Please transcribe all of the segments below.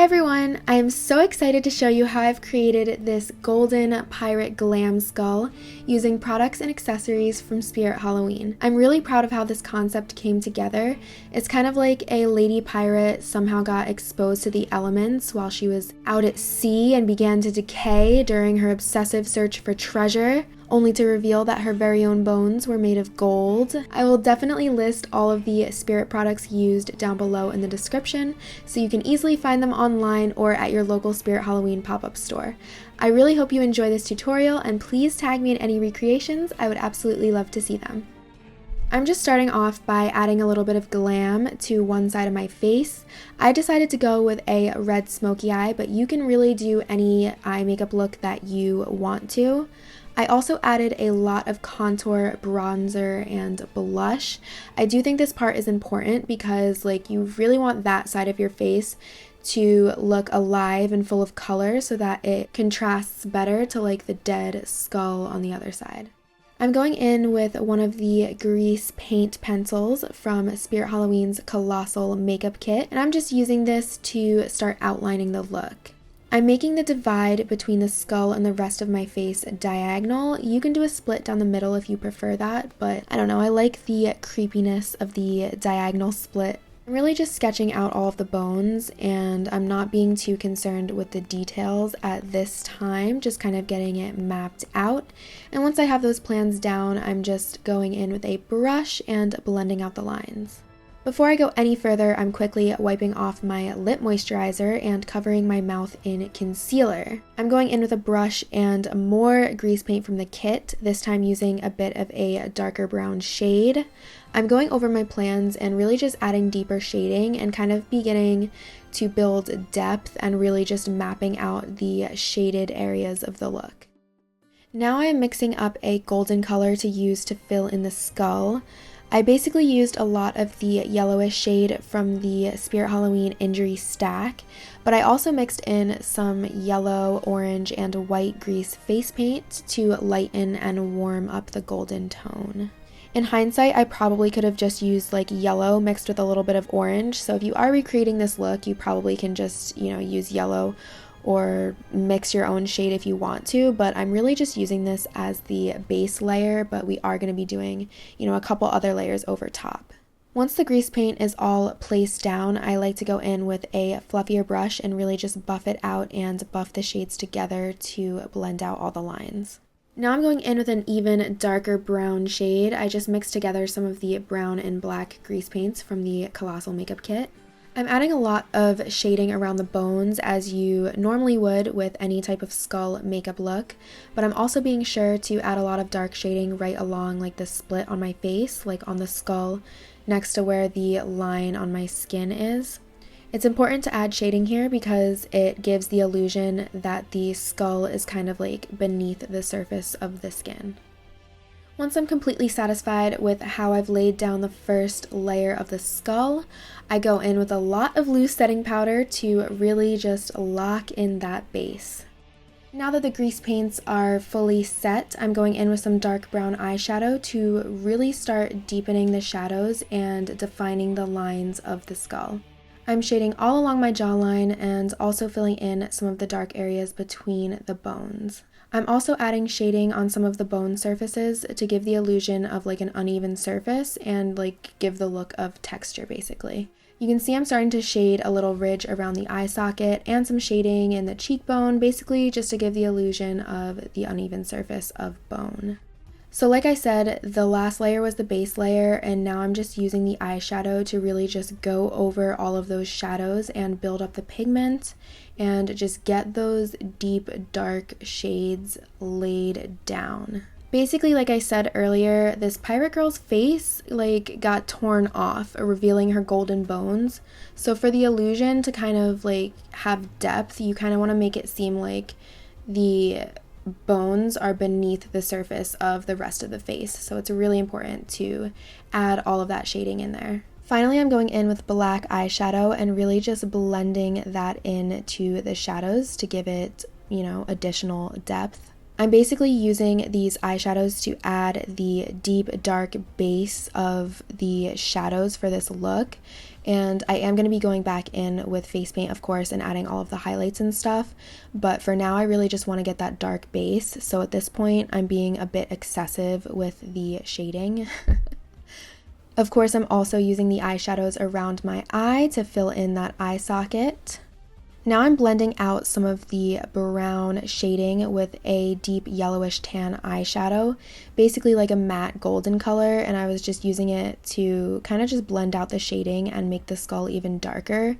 everyone! I am so excited to show you how I've created this golden pirate glam skull using products and accessories from Spirit Halloween. I'm really proud of how this concept came together. It's kind of like a lady pirate somehow got exposed to the elements while she was out at sea and began to decay during her obsessive search for treasure, only to reveal that her very own bones were made of gold. I will definitely list all of the Spirit products used down below in the description, so you can easily find them online or at your local Spirit Halloween pop-up store. I really hope you enjoy this tutorial, and please tag me in any recreations. I would absolutely love to see them. I'm just starting off by adding a little bit of glam to one side of my face. I decided to go with a red smoky eye, but you can really do any eye makeup look that you want to. I also added a lot of contour, bronzer, and blush. I do think this part is important because you really want that side of your face to look alive and full of color so that it contrasts better to the dead skull on the other side. I'm going in with one of the grease paint pencils from Spirit Halloween's Colossal Makeup Kit, and I'm just using this to start outlining the look. I'm making the divide between the skull and the rest of my face diagonal. You can do a split down the middle if you prefer that, but I don't know, I like the creepiness of the diagonal split. I'm really just sketching out all of the bones, and I'm not being too concerned with the details at this time, just kind of getting it mapped out. And once I have those plans down, I'm just going in with a brush and blending out the lines. Before I go any further, I'm quickly wiping off my lip moisturizer and covering my mouth in concealer. I'm going in with a brush and more grease paint from the kit, this time using a bit of a darker brown shade. I'm going over my plans and really just adding deeper shading and kind of beginning to build depth and really just mapping out the shaded areas of the look. Now I'm mixing up a golden color to use to fill in the skull. I basically used a lot of the yellowish shade from the Spirit Halloween Injury stack, but I also mixed in some yellow, orange, and white grease face paint to lighten and warm up the golden tone. In hindsight, I probably could have just used yellow mixed with a little bit of orange, so if you are recreating this look, you probably can just, use yellow or mix your own shade if you want to, but I'm really just using this as the base layer, but we are going to be doing, a couple other layers over top. Once the grease paint is all placed down, I like to go in with a fluffier brush and really just buff it out and buff the shades together to blend out all the lines. Now I'm going in with an even darker brown shade. I just mixed together some of the brown and black grease paints from the Colossal Makeup Kit. I'm adding a lot of shading around the bones as you normally would with any type of skull makeup look, but I'm also being sure to add a lot of dark shading right along the split on my face, on the skull next to where the line on my skin is. It's important to add shading here because it gives the illusion that the skull is kind of beneath the surface of the skin. Once I'm completely satisfied with how I've laid down the first layer of the skull, I go in with a lot of loose setting powder to really just lock in that base. Now that the grease paints are fully set, I'm going in with some dark brown eyeshadow to really start deepening the shadows and defining the lines of the skull. I'm shading all along my jawline and also filling in some of the dark areas between the bones. I'm also adding shading on some of the bone surfaces to give the illusion of an uneven surface and give the look of texture basically. You can see I'm starting to shade a little ridge around the eye socket and some shading in the cheekbone, basically just to give the illusion of the uneven surface of bone. So like I said, the last layer was the base layer, and now I'm just using the eyeshadow to really just go over all of those shadows and build up the pigment and just get those deep dark shades laid down. Basically, like I said earlier, this pirate girl's face got torn off, revealing her golden bones. So for the illusion to kind of have depth, you kind of want to make it seem like the bones are beneath the surface of the rest of the face, so it's really important to add all of that shading in there. Finally, I'm going in with black eyeshadow and really just blending that into the shadows to give it, additional depth. I'm basically using these eyeshadows to add the deep dark base of the shadows for this look, And I am going to be going back in with face paint, of course, and adding all of the highlights and stuff. But for now, I really just want to get that dark base. So at this point, I'm being a bit excessive with the shading. Of course, I'm also using the eyeshadows around my eye to fill in that eye socket. Now I'm blending out some of the brown shading with a deep yellowish tan eyeshadow, basically like a matte golden color, and I was just using it to kind of just blend out the shading and make the skull even darker.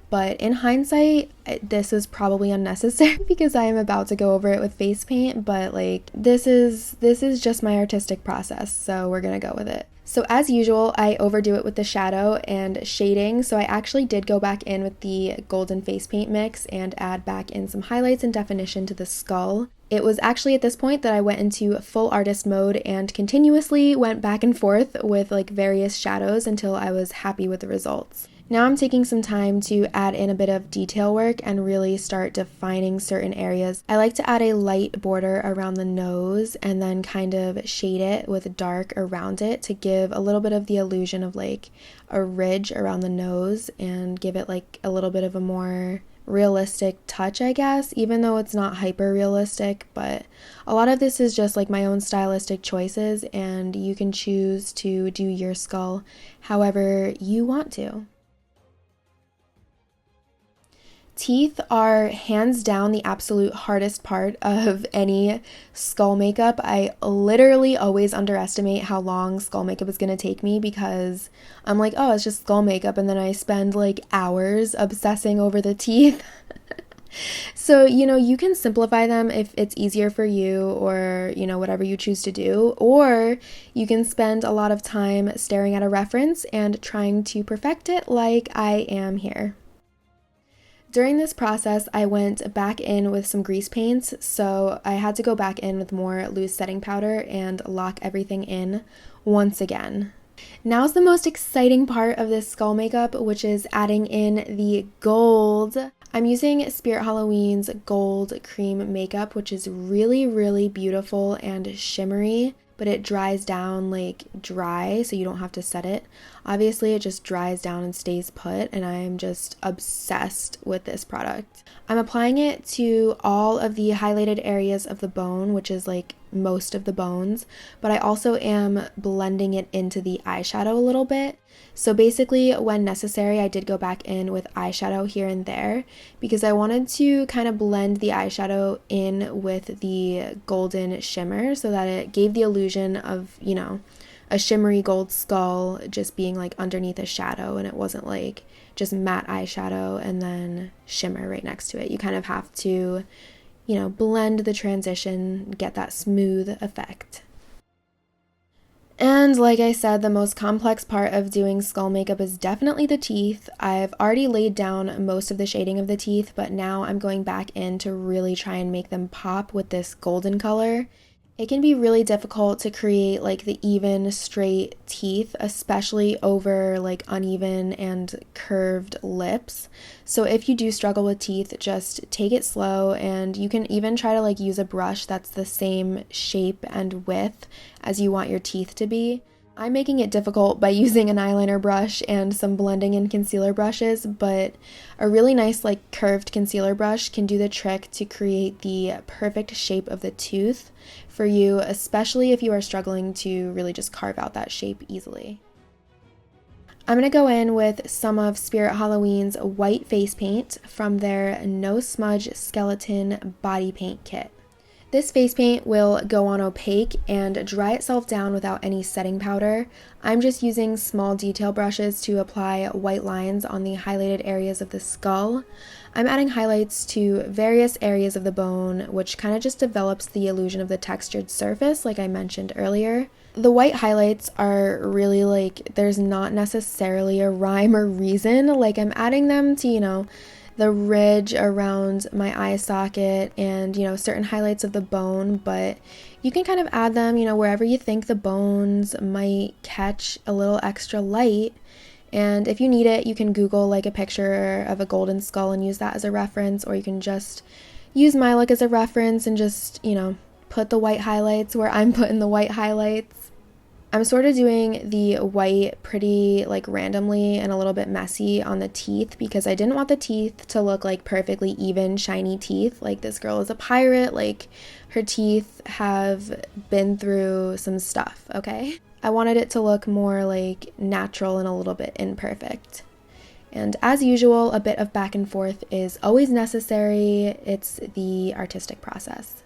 But in hindsight, this is probably unnecessary because I am about to go over it with face paint, but like this is just my artistic process, so we're gonna go with it. So as usual, I overdo it with the shadow and shading, so I actually did go back in with the golden face paint mix and add back in some highlights and definition to the skull. It was actually at this point that I went into full artist mode and continuously went back and forth with like various shadows until I was happy with the results. Now I'm taking some time to add in a bit of detail work and really start defining certain areas. I like to add a light border around the nose and then kind of shade it with dark around it to give a little bit of the illusion of like a ridge around the nose and give it like a little bit of a more realistic touch, I guess, even though it's not hyper realistic. But a lot of this is just like my own stylistic choices, and you can choose to do your skull however you want to. Teeth are hands down the absolute hardest part of any skull makeup. I literally always underestimate how long skull makeup is going to take me because I'm like, oh, it's just skull makeup, and then I spend like hours obsessing over the teeth. So, you can simplify them if it's easier for you or, whatever you choose to do, or you can spend a lot of time staring at a reference and trying to perfect it like I am here. During this process, I went back in with some grease paints, so I had to go back in with more loose setting powder and lock everything in once again. Now's the most exciting part of this skull makeup, which is adding in the gold. I'm using Spirit Halloween's gold cream makeup, which is really, really beautiful and shimmery, but it dries down like dry, so you don't have to set it. Obviously, it just dries down and stays put, and I'm just obsessed with this product. I'm applying it to all of the highlighted areas of the bone, which is like most of the bones, but I also am blending it into the eyeshadow a little bit. So basically, when necessary, I did go back in with eyeshadow here and there because I wanted to kind of blend the eyeshadow in with the golden shimmer so that it gave the illusion of, a shimmery gold skull just being like underneath a shadow, and it wasn't like just matte eyeshadow and then shimmer right next to it. You kind of have to, blend the transition, get that smooth effect. And like I said, the most complex part of doing skull makeup is definitely the teeth. I've already laid down most of the shading of the teeth, but now I'm going back in to really try and make them pop with this golden color. It can be really difficult to create like the even, straight teeth, especially over like uneven and curved lips. So if you do struggle with teeth, just take it slow, and you can even try to like use a brush that's the same shape and width as you want your teeth to be. I'm making it difficult by using an eyeliner brush and some blending and concealer brushes, but a really nice like curved concealer brush can do the trick to create the perfect shape of the tooth for you, especially if you are struggling to really just carve out that shape easily. I'm going to go in with some of Spirit Halloween's white face paint from their No-smudge Skeleton body paint kit. This face paint will go on opaque and dry itself down without any setting powder. I'm just using small detail brushes to apply white lines on the highlighted areas of the skull. I'm adding highlights to various areas of the bone, which kind of just develops the illusion of the textured surface, like I mentioned earlier. The white highlights are really like, there's not necessarily a rhyme or reason. Like, I'm adding them to, the ridge around my eye socket and, certain highlights of the bone, but you can kind of add them, wherever you think the bones might catch a little extra light. And if you need it, you can Google like a picture of a golden skull and use that as a reference, or you can just use my look as a reference and just, put the white highlights where I'm putting the white highlights. I'm sort of doing the white pretty like randomly and a little bit messy on the teeth because I didn't want the teeth to look like perfectly even shiny teeth. Like this girl is a pirate, like her teeth have been through some stuff, okay? I wanted it to look more like natural and a little bit imperfect. And as usual, a bit of back and forth is always necessary. It's the artistic process.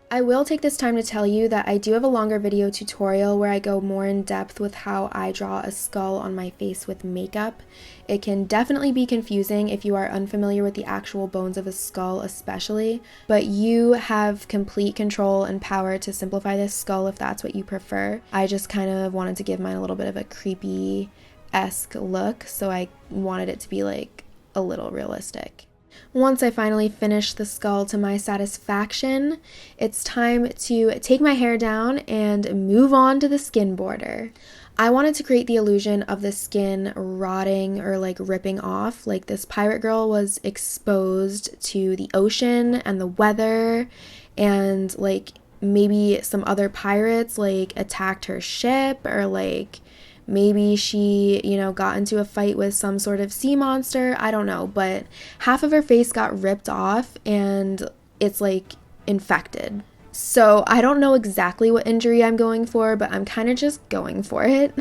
I will take this time to tell you that I do have a longer video tutorial where I go more in depth with how I draw a skull on my face with makeup. It can definitely be confusing if you are unfamiliar with the actual bones of a skull especially, but you have complete control and power to simplify this skull if that's what you prefer. I just kind of wanted to give mine a little bit of a creepy-esque look, so I wanted it to be like a little realistic. Once I finally finish the skull to my satisfaction, it's time to take my hair down and move on to the skin border. I wanted to create the illusion of the skin rotting or like ripping off, like this pirate girl was exposed to the ocean and the weather, and like maybe some other pirates like attacked her ship, or like maybe she, got into a fight with some sort of sea monster. I don't know, but half of her face got ripped off and it's like infected. So I don't know exactly what injury I'm going for, but I'm kind of just going for it.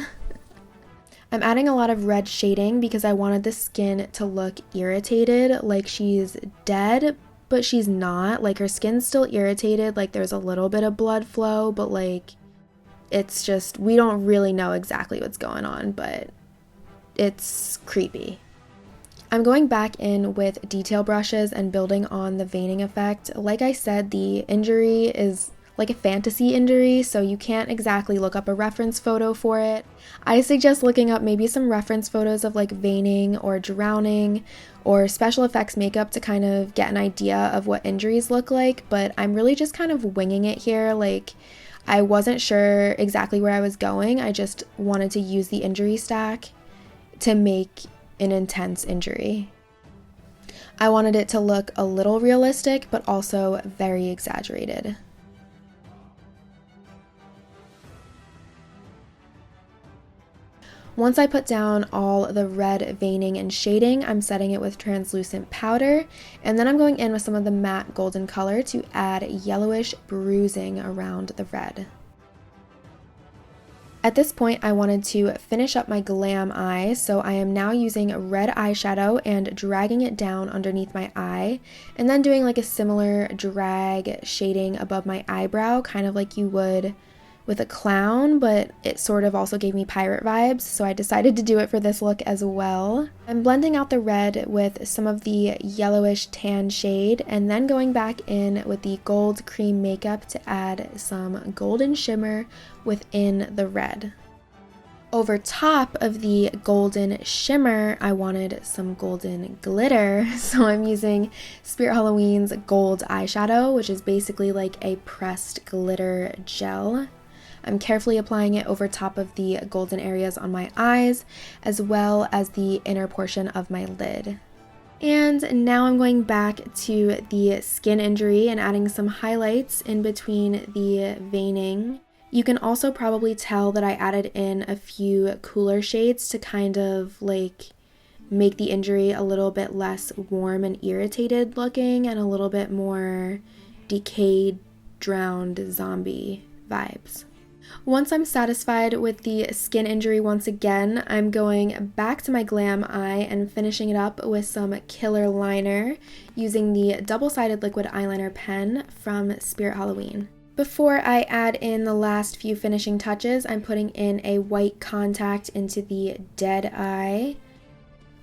I'm adding a lot of red shading because I wanted the skin to look irritated, like she's dead, but she's not. Like her skin's still irritated, like there's a little bit of blood flow, but like it's just, we don't really know exactly what's going on, but it's creepy. I'm going back in with detail brushes and building on the veining effect. Like I said, the injury is like a fantasy injury, so you can't exactly look up a reference photo for it. I suggest looking up maybe some reference photos of like veining or drowning or special effects makeup to kind of get an idea of what injuries look like, but I'm really just kind of winging it here. Like, I wasn't sure exactly where I was going. I just wanted to use the injury stack to make an intense injury. I wanted it to look a little realistic, but also very exaggerated. Once I put down all the red veining and shading, I'm setting it with translucent powder, and then I'm going in with some of the matte golden color to add yellowish bruising around the red. At this point, I wanted to finish up my glam eye, so I am now using red eyeshadow and dragging it down underneath my eye, and then doing like a similar drag shading above my eyebrow, kind of like you would with a clown, but it sort of also gave me pirate vibes, so I decided to do it for this look as well. I'm blending out the red with some of the yellowish tan shade, and then going back in with the gold cream makeup to add some golden shimmer within the red. Over top of the golden shimmer, I wanted some golden glitter, so I'm using Spirit Halloween's gold eyeshadow, which is basically like a pressed glitter gel. I'm carefully applying it over top of the golden areas on my eyes, as well as the inner portion of my lid. And now I'm going back to the skin injury and adding some highlights in between the veining. You can also probably tell that I added in a few cooler shades to kind of like make the injury a little bit less warm and irritated looking and a little bit more decayed, drowned zombie vibes. Once I'm satisfied with the skin injury once again, I'm going back to my glam eye and finishing it up with some killer liner using the double-sided liquid eyeliner pen from Spirit Halloween. Before I add in the last few finishing touches, I'm putting in a white contact into the dead eye.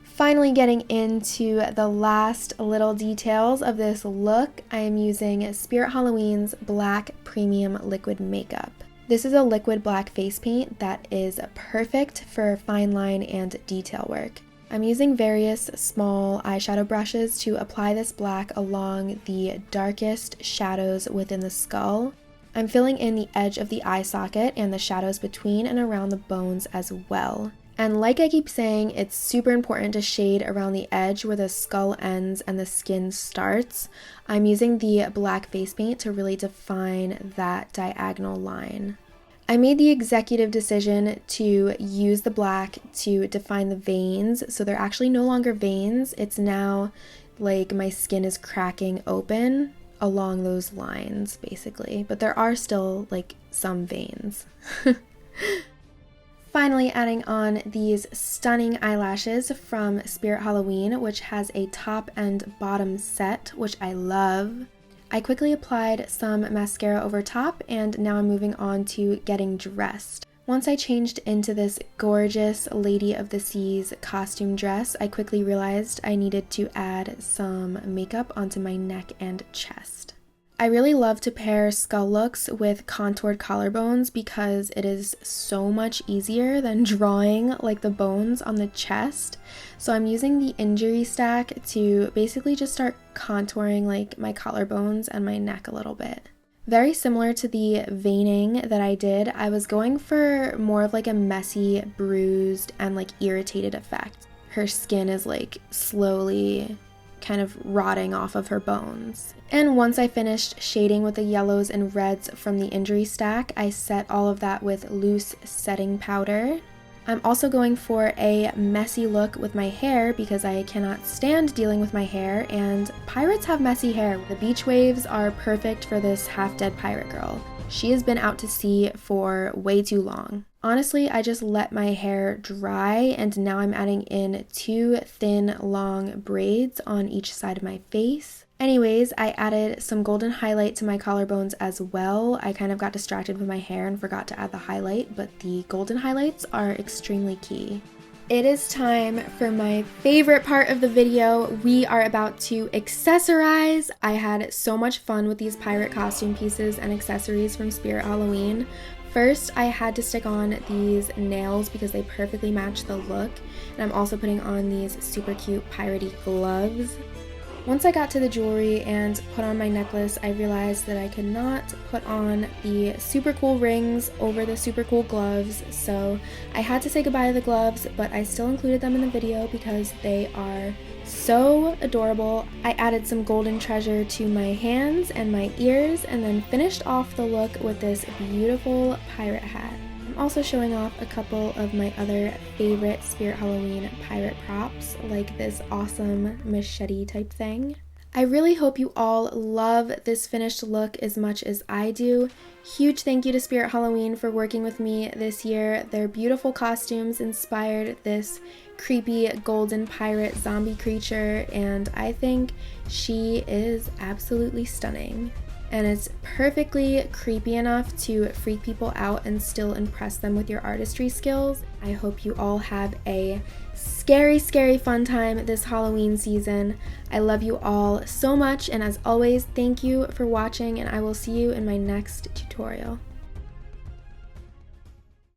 Finally getting into the last little details of this look, I am using Spirit Halloween's Black Premium Liquid Makeup. This is a liquid black face paint that is perfect for fine line and detail work. I'm using various small eyeshadow brushes to apply this black along the darkest shadows within the skull. I'm filling in the edge of the eye socket and the shadows between and around the bones as well. And like I keep saying, it's super important to shade around the edge where the skull ends and the skin starts. I'm using the black face paint to really define that diagonal line. I made the executive decision to use the black to define the veins, so they're actually no longer veins. It's now like my skin is cracking open along those lines, basically, but there are still like some veins. Finally, adding on these stunning eyelashes from Spirit Halloween, which has a top and bottom set, which I love. I quickly applied some mascara over top, and now I'm moving on to getting dressed. Once I changed into this gorgeous Lady of the Seas costume dress, I quickly realized I needed to add some makeup onto my neck and chest. I really love to pair skull looks with contoured collarbones because it is so much easier than drawing like the bones on the chest. So I'm using the injury stack to basically just start contouring like my collarbones and my neck a little bit. Very similar to the veining that I did, I was going for more of like a messy, bruised, and like irritated effect. Her skin is like slowly kind of rotting off of her bones. And once I finished shading with the yellows and reds from the injury stack, I set all of that with loose setting powder. I'm also going for a messy look with my hair because I cannot stand dealing with my hair, and pirates have messy hair. The beach waves are perfect for this half-dead pirate girl. She has been out to sea for way too long. Honestly, I just let my hair dry, and now I'm adding in 2 thin, long braids on each side of my face. Anyways, I added some golden highlight to my collarbones as well. I kind of got distracted with my hair and forgot to add the highlight, but the golden highlights are extremely key. It is time for my favorite part of the video. We are about to accessorize. I had so much fun with these pirate costume pieces and accessories from Spirit Halloween. First, I had to stick on these nails because they perfectly match the look, and I'm also putting on these super cute piratey gloves. Once I got to the jewelry and put on my necklace, I realized that I could not put on the super cool rings over the super cool gloves, so I had to say goodbye to the gloves, but I still included them in the video because they are so adorable. I added some golden treasure to my hands and my ears, and then finished off the look with this beautiful pirate hat. I'm also showing off a couple of my other favorite Spirit Halloween pirate props, like this awesome machete type thing. I really hope you all love this finished look as much as I do. Huge thank you to Spirit Halloween for working with me this year. Their beautiful costumes inspired this creepy golden pirate zombie creature, and I think she is absolutely stunning. And it's perfectly creepy enough to freak people out and still impress them with your artistry skills. I hope you all have a scary, scary fun time this Halloween season. I love you all so much, and as always, thank you for watching, and I will see you in my next tutorial.